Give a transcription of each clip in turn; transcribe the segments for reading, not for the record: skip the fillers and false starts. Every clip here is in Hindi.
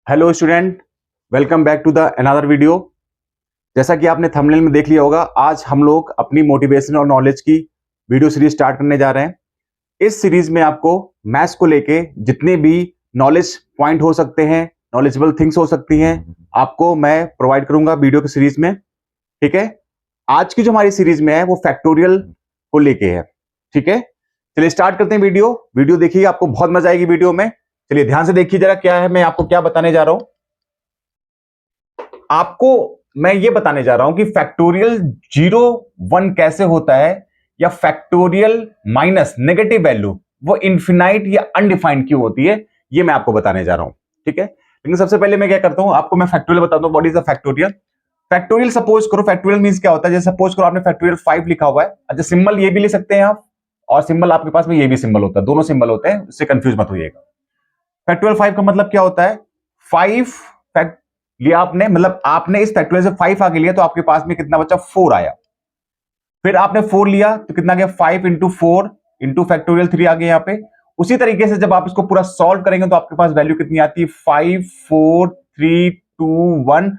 Hello student, welcome back to the another video. जैसा कि आपने थंबनेल में देख लिया होगा, आज हम लोग अपनी मोटिवेशन और नॉलेज की वीडियो सीरीज स्टार्ट करने जा रहे हैं। इस सीरीज में आपको मैथ्स को लेके जितने भी नॉलेज पॉइंट हो सकते हैं, नॉलेजेबल थिंग्स हो सकती हैं, आपको मैं प्रोवाइड करूंगा वीडियो की सीरीज में। ठीक है, आज की जो हमारी सीरीज में है वो फैक्टोरियल को लेके है। ठीक है, चलिए स्टार्ट करते हैं। वीडियो देखिए, आपको बहुत मजा आएगी वीडियो में। चलिए ध्यान से देखिए जरा, क्या है मैं आपको क्या बताने जा रहा हूं। आपको मैं ये बताने जा रहा हूं कि फैक्टोरियल 0 1 कैसे होता है, या फैक्टोरियल माइनस नेगेटिव वैल्यू वो इनफिनाइट या अनडिफाइंड क्यों होती है, ये मैं आपको बताने जा रहा हूं। ठीक है, लेकिन सबसे पहले मैं क्या करता हूं, आपको मैं फैक्टोरियल बताता हूं। What is the factorial? Factorial suppose करो, फैक्टोरियल मींस क्या होता है, जैसे सपोज करो आपने फैक्टोरियल 5 लिखा हुआ है। अच्छा, सिंबल ये भी लिख सकते हैं आप, और सिंबल आपके पास में ये भी सिंबल होता है, दोनों सिंबल होते हैं, उससे कंफ्यूज मत होइएगा। फैक्टोरियल 5 का मतलब क्या होता है? 5 फैक्ट लिया आपने, मतलब आपने इस फैक्टोरियल से 5 आगे लिया तो आपके पास में कितना बचा? 4 आया। फिर आपने 4 लिया तो कितना गया? 5 इंटू 4 इंटू फैक्टोरियल 3 आ गया यहाँ पे। उसी तरीके से जब आप इसको पूरा सॉल्व करेंगे तो आपके पास वैल्यू कितनी आती है? 5 4 3 2 1।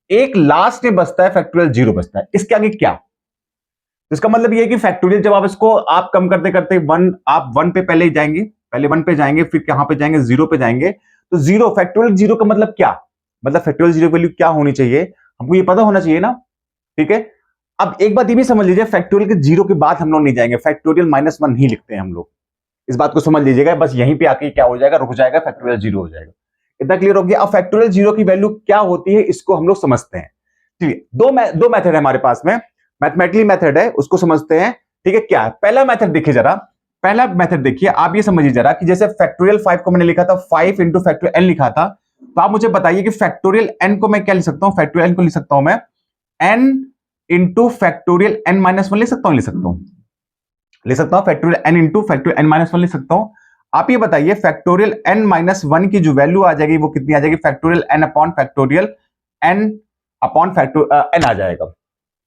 एक लास्ट में बचता है फैक्टोरियल 0 बचता है। इसके आगे क्या? तो इसका मतलब ये है कि फैक्टोरियल जब आप इसको आप कम करते करते 1, आप 1 पे पहले ही जाएंगे, पहले 1 पे जाएंगे, फिर कहां पे जाएंगे? 0 पे जाएंगे। तो 0 फैक्टोरियल 0 का मतलब क्या? मतलब फैक्टोरियल 0 वैल्यू क्या होनी चाहिए, हमको ये पता होना चाहिए ना। ठीक है, अब एक बात ये भी समझ लीजिए, फैक्टोरियल के 0 के बाद हम लोग नहीं जाएंगे, फैक्टोरियल -1 ही लिखते हैं हम लोग। इस बात को समझ लीजिएगा, बस यहीं पे आके क्या हो जाएगा? रुक जाएगा, फैक्टोरियल 0 हो जाएगा। इतना क्लियर हो गया? अब फैक्टोरियल 0 की वैल्यू क्या होती है, इसको हम लोग समझते हैं। ठीक है, दो मेथड है हमारे पास में, मैथमेटिकली मेथड है, उसको समझते हैं। ठीक है, क्या है पहला मेथड? देखिए जरा, पहला मेथड देखिए, आप ये समझिए जरा कि जैसे फैक्टोरियल 5 को मैंने लिखा था 5 इंटू फैक्टोरियल n लिखा था, तो आप मुझे बताइए कि फैक्टोरियल n को मैं क्या लिख सकता हूं? फैक्टोरियल n को लिख सकता हूं मैं n इंटू फैक्टोरियल n-1 लिख सकता हूं, factorial n into factorial n-1 लिख सकता हूं। आप ये बताइए फैक्टोरियल n-1 की जो वैल्यू आ जाएगी वो कितनी आ जाएगी? Factorial n upon factorial n upon factorial n आ जाएगा।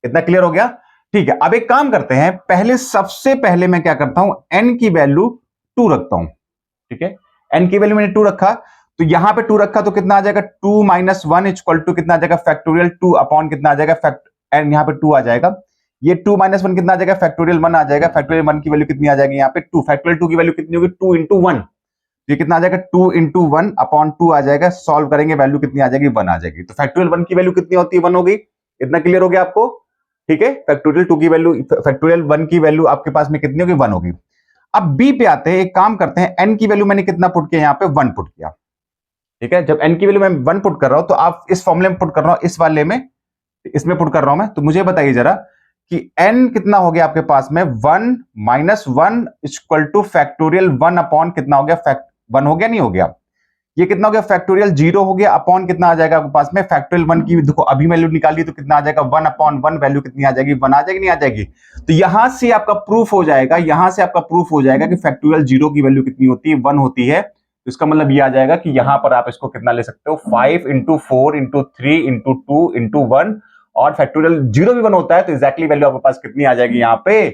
इतना क्लियर हो गया? ठीक है, अब एक काम करते हैं, सबसे पहले मैं क्या करता हूं, n की वैल्यू 2 रखता हूं। ठीक है, n की वैल्यू मैंने 2 रखा, तो यहां पे 2 रखा तो कितना आ जाएगा? 2 - 1 इक्वल टू कितना आ जाएगा? फैक्टोरियल 2 अपॉन कितना आ जाएगा? n यहां पे 2 आ जाएगा। ये 2 - 1 कितना आ जाएगा? फैक्टोरियल 1 आ जाएगा। फैक्टोरियल 1 की वैल्यू कितनी आ जाएगी यहाँ पे? 2। फैक्टोरियल 2 की वैल्यू कितनी होगी? 2 इंटू 1। ये कितना आ जाएगा? 2 इंटू 1 अपॉन 2 आ जाएगा। सॉल्व करेंगे, वैल्यू कितनी आ जाएगी? 1 आ जाएगी। तो फैक्टोरियल 1 की वैल्यू कितनी होती है? 1 होगी। इतना क्लियर हो गया आपको? ठीक है, फैक्टोरियल 2 की वैल्यू, फैक्टोरियल 1 की वैल्यू आपके पास में कितनी होगी? 1 होगी। अब बी पे आते हैं, एक काम करते हैं, n की वैल्यू मैंने कितना पुट किया? यहाँ पे 1 पुट किया। ठीक है, जब n की वैल्यू मैं 1 पुट कर रहा हूं तो आप इस फॉर्मूले में पुट कर रहा हूं, इस वाले में, इसमें पुट कर रहा हूं मैं, तो मुझे बताइए जरा कि n कितना हो गया आपके पास में? 1 - 1 इक्वल टू फैक्टोरियल 1 अपॉन कितना हो गया? 1 हो गया, नहीं हो गया? ये कितना हो गया? फैक्टोरियल 0 हो गया, अपॉन कितना आ जाएगा आपके पास में? फैक्टोरियल 1 की देखो अभी वैल्यू निकाली तो कितना आ जाएगा? 1 अपॉन 1, वैल्यू कितनी आ जाएगी? 1 आ जाएगी, नहीं आ जाएगी? तो यहां से आपका प्रूफ हो जाएगा, कि फैक्टोरियल 0 की वैल्यू कितनी होती है? 1 होती है। तो इसका मतलब ये आ जाएगा कि यहां पर आप इसको कितना ले सकते हो? 5 इंटू 4 इंटू 3 इंटू 2 इंटू 1, और फैक्टोरियल 0 भी 1 होता है, तो एग्जैक्टली वैल्यू आपके पास कितनी आ जाएगी? यहाँ पे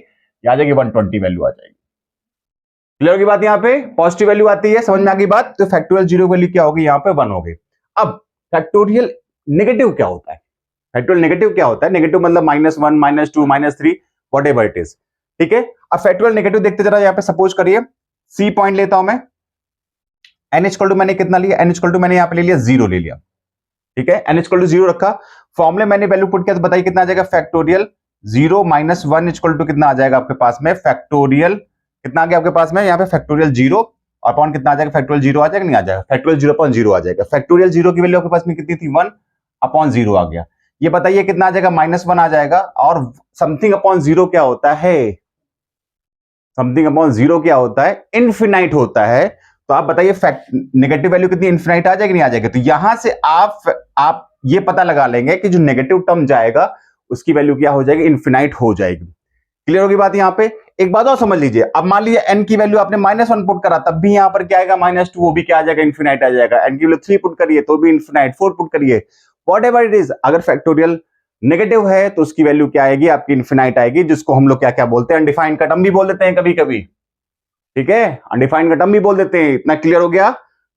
आ जाएगी 120 वैल्यू आ जाएगी। क्लियर होगी बात? यहाँ पे पॉजिटिव वैल्यू आती है, समझ में आ गई बात? तो फैक्टोरियल 0 वैल्यू क्या होगी? यहाँ पे 1 होगी। अब फैक्टोरियल नेगेटिव क्या होता है? फैक्टोरियल नेगेटिव क्या होता है? नेगेटिव मतलब -1 -2 -3 वॉट एवर इट इज। ठीक है, अब फैक्टोरियल नेगेटिव देखते जरा, यहाँ पे सपोज करिए सी पॉइंट लेता हूं मैं, n इक्वल टू मैंने कितना लिया? n इक्वल टू मैंने यहाँ पे ले लिया 0 ले लिया। ठीक है, n इक्वल टू 0 रखा, फॉर्मूले मैंने वैल्यू पुट किया, तो बताइए कितना आ जाएगा? फैक्टोरियल 0 - 1 इक्वल टू कितना आ जाएगा आपके पास में? फैक्टोरियल कितना आ गया आपके पास में? यहाँ पे फैक्टोरियल 0 अपॉन कितना आ जाएगा? फैक्टोरियल 0 आ जाएगा, नहीं आ जाएगा? फैक्टोरियल 0 अपॉन 0 आ जाएगा। फैक्टोरियल 0 की वैल्यू आपके पास में कितनी थी? 1 अपॉन 0 आ गया। ये बताइए कितना आ जाएगा? -1 आ जाएगा। और समथिंग अपॉन 0 क्या होता है? समथिंग अपॉन 0 क्या होता है? इनफिनाइट होता है। तो आप बताइए नेगेटिव वैल्यू कितनी? इनफिनाइट आ जाएगी, नहीं आ जाएगी? तो यहां से आप ये पता लगा लेंगे कि जो नेगेटिव टर्म जाएगा उसकी वैल्यू क्या हो जाएगी? इनफिनाइट हो जाएगी। क्लियर होगी बात? यहां पे एक बात और समझ लीजिए, अब मान लीजिए n की वैल्यू आपने -1 पुट करा, तब भी यहां पर क्या आएगा? -2, वो भी क्या आ जाएगा? इनफिनाइट आ जाएगा। n की वैल्यू 3 पुट करिए तो भी इनफिनाइट, 4 पुट करिए, वॉट एवर इट इज। अगर फैक्टोरियल नेगेटिव है तो उसकी वैल्यू क्या आएगी? आपकी इनफिनाइट आएगी, जिसको हम लोग क्या क्या बोलते हैं? अनडिफाइंड का टर्म भी बोल देते हैं कभी कभी। ठीक है, अनडिफाइंड का टर्म भी बोल देते हैं। इतना क्लियर हो गया?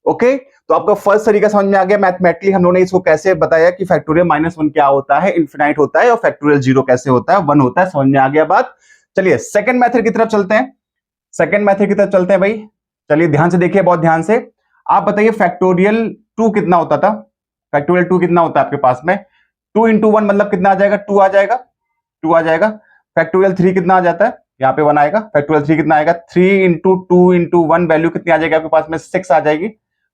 ओके, तो आपका फर्स्ट तरीका समझ में आ गया मैथमेटिकली हम लोगों ने इसको कैसे बताया कि फैक्टोरियल -1 क्या होता है, इनफिनाइट होता है, और फैक्टोरियल 0 कैसे होता है, 1 होता है। समझ में आ गया बात। चलिए सेकंड मेथड की तरफ चलते हैं। सेकंड मेथड की तरफ चलते हैं भाई। चलिए ध्यान से देखिए, बहुत ध्यान से। आप बताइए फैक्टोरियल 2 कितना होता था? फैक्टोरियल 2 कितना होता है आपके पास में? 2 इंटू 1 मतलब कितना आ जाएगा? 2 आ जाएगा, 2 आ जाएगा। फैक्टोरियल 3 कितना आ जाता है? यहाँ पे 1 आएगा। फैक्टोरियल 3 कितना आएगा? 3 इंटू 2 इंटू 1 वैल्यू कितनी आ जाएगी आपके पास में? 6 आ जाएगी।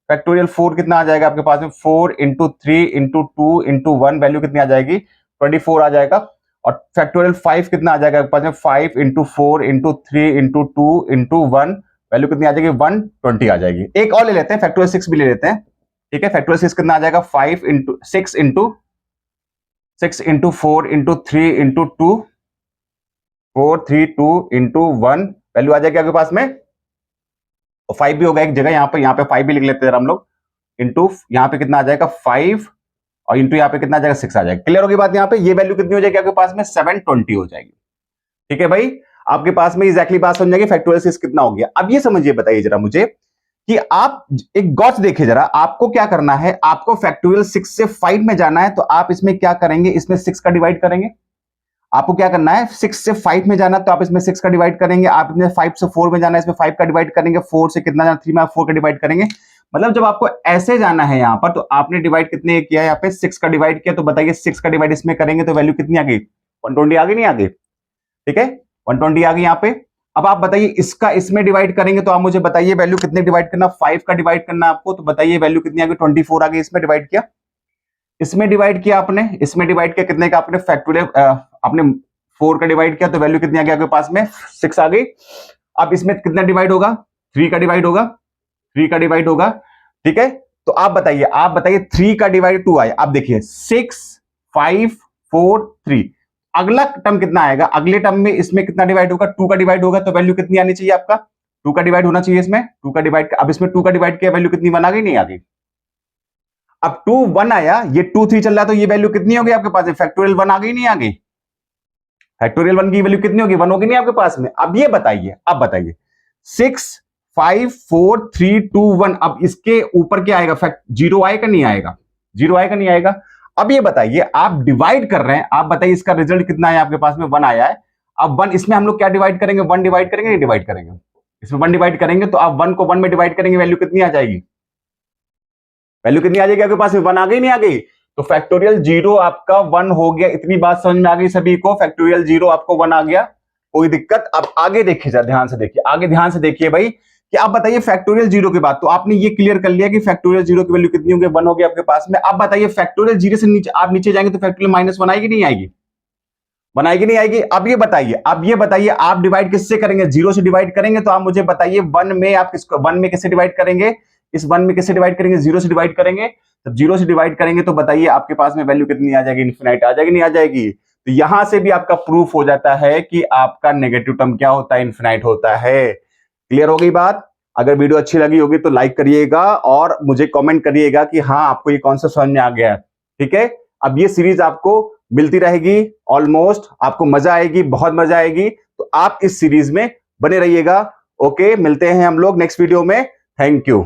फैक्टोरियल 4 कितना आ जाएगा आपके पास में? 4 इंटू 3 इंटू 2 इंटू 1 वैल्यू कितनी आ जाएगी? 24 आ जाएगा। और फैक्टोरियल 5 कितना आ जाएगा आपके पास में? 5 into 4 into 3 into 2 into 1 value कितनी आ जाएगी? 120 आ जाएगी। एक और ले लेते हैं, फैक्टोरियल 6 भी ले लेते हैं। ठीक है, फैक्टोरियल 6 कितना आ जाएगा? 5 into 6 into 4 into 3 into 2 432 into 1 value आ जाएगी आपके पास में। और 5 भी होगा एक जगह, यहाँ पे 5 भी लिख लेते हैं हम लोग। इंटू यहाँ पे कितना आ जाएगा? 5 और इंटू यहाँ पे कितना आ जाएगा? 6 आ जाएगा। क्लियर होगी बात? यहाँ पे ये वैल्यू कितनी हो जाएगी आपके पास में? 720 हो जाएगी। ठीक है भाई, आपके पास में एग्जैक्टली बात समझ जाएगी फैक्टोरियल 6 कितना हो गया। अब ये समझिए, बताइए जरा मुझे कि आप एक गॉस देखिए जरा, आपको क्या करना है? आपको फैक्टोरियल 6 से 5 में जाना है, तो आप इसमें क्या करेंगे? इसमें 6 का डिवाइड करेंगे। आपको क्या करना है? 6 से 5 में जाना, तो आप इसमें 6 का डिवाइड करेंगे। आप इसमें 5 से 4 में जाना है, इसमें 5 का डिवाइड करेंगे। 4 से कितना जाना? 3 में आप 4 का डिवाइड करेंगे। मतलब जब आपको ऐसे जाना है यहाँ पर, तो आपने डिवाइड कितने किया है? यहाँ पे 6 का डिवाइड किया। तो बताइए 6 का डिवाइड इसमें करेंगे तो वैल्यू कितनी आ गई? 120 आ गई, नहीं आ गई? ठीक है, 120 आ गई यहाँ पे। अब आप बताइए इसका इसमें डिवाइड करेंगे, तो आप मुझे बताइए वैल्यू कितने डिवाइड करना? 5 का डिवाइड करना आपको। तो बताइए वैल्यू कितनी आ गई? 24 आ गई। इसमें डिवाइड किया, इसमें डिवाइड किया आपने, इसमें डिवाइड किया कितने का आपने? फैक्टोरियल आपने 4 का डिवाइड किया, तो वैल्यू कितनी आ गई आपके पास में? 6 आ गई। अब इसमें कितना डिवाइड होगा? 3 का डिवाइड होगा, 3 का डिवाइड होगा। ठीक है, तो आप बताइए 3 का डिवाइड 2 आया। अब देखिए 6 5 4 3, अगला टर्म कितना आएगा? अगले टर्म में इसमें कितना डिवाइड होगा? 2 का डिवाइड होगा। तो वैल्यू कितनी आनी चाहिए आपका? 2 का डिवाइड होना चाहिए इसमें, 2 का डिवाइड। अब इसमें 2 का डिवाइड किया, वैल्यू कितनी? 1 आ गई, नहीं आ गई? अब 2 1 आया, ये 2 3 चल रहा है, तो ये वैल्यू कितनी होगी आपके पास? फैक्टोरियल 1 आ गई, नहीं आ गई? फैक्टोरियल 1 की वैल्यू कितनी होगी? 1 होगी, नहीं आपके पास में? अब ये बताइए, अब बताइए 6 5 4 3 2 1, अब इसके ऊपर क्या आएगा? फैक्ट 0 आएगा, नहीं आएगा? 0 आएगा, नहीं आएगा? अब ये बताइए, आप डिवाइड कर रहे हैं, आप बताइए इसका रिजल्ट कितना है आपके पास में? 1 आया है। अब 1 इसमें हम लोग क्या डिवाइड करेंगे? 1 डिवाइड करेंगे, नहीं डिवाइड करेंगे? इसमें 1 डिवाइड करेंगे, तो आप 1 को 1 में डिवाइड करेंगे, वैल्यू कितनी आ जाएगी? वैल्यू कितनी आ जाएगी आपके पास में? 1 आ गई, नहीं आ गई? तो फैक्टोरियल 0 आपका 1 हो गया। इतनी बात समझ में आ गई सभी को? फैक्टोरियल 0 आपको 1 आ गया, कोई दिक्कत? अब आगे देखिए जरा, ध्यान से देखिए, आगे ध्यान से देखिए भाई कि आप बताइए फैक्टोरियल 0 के बाद तो आपने ये क्लियर कर लिया कि फैक्टोरियल 0 की वैल्यू कितनी होगी? 1 हो गया आपके पास में। अब बताइए फैक्टोरियल 0 से नीचे आप नीचे जाएंगे तो फैक्टोरियल -1 आएगी, नहीं आएगी? बनाएगी, नहीं आएगी? अब ये बताइए आप डिवाइड किससे करेंगे? 0 से डिवाइड करेंगे। तो आप मुझे बताइए 1 में आप किसको 1 में किससे डिवाइड करेंगे? इस 1 में किससे डिवाइड करेंगे? 0 से डिवाइड करेंगे। जब 0 से डिवाइड करेंगे तो बताइए आपके पास में वैल्यू कितनी आ जाएगी? इनफिनाइट आ जाएगी, नहीं आ जाएगी? तो यहां से भी आपका प्रूफ हो जाता है कि आपका नेगेटिव टर्म क्या होता है? इनफिनाइट होता है। क्लियर हो गई बात? अगर वीडियो अच्छी लगी होगी तो लाइक करिएगा और मुझे कमेंट करिएगा कि हाँ आपको ये कॉन्सेप्ट समझ में आ गया। ठीक है, अब ये सीरीज आपको मिलती रहेगी, ऑलमोस्ट आपको मजा आएगी, बहुत मजा आएगी। तो आप इस सीरीज में बने रहिएगा। ओके, मिलते हैं हम लोग नेक्स्ट वीडियो में। Thank you.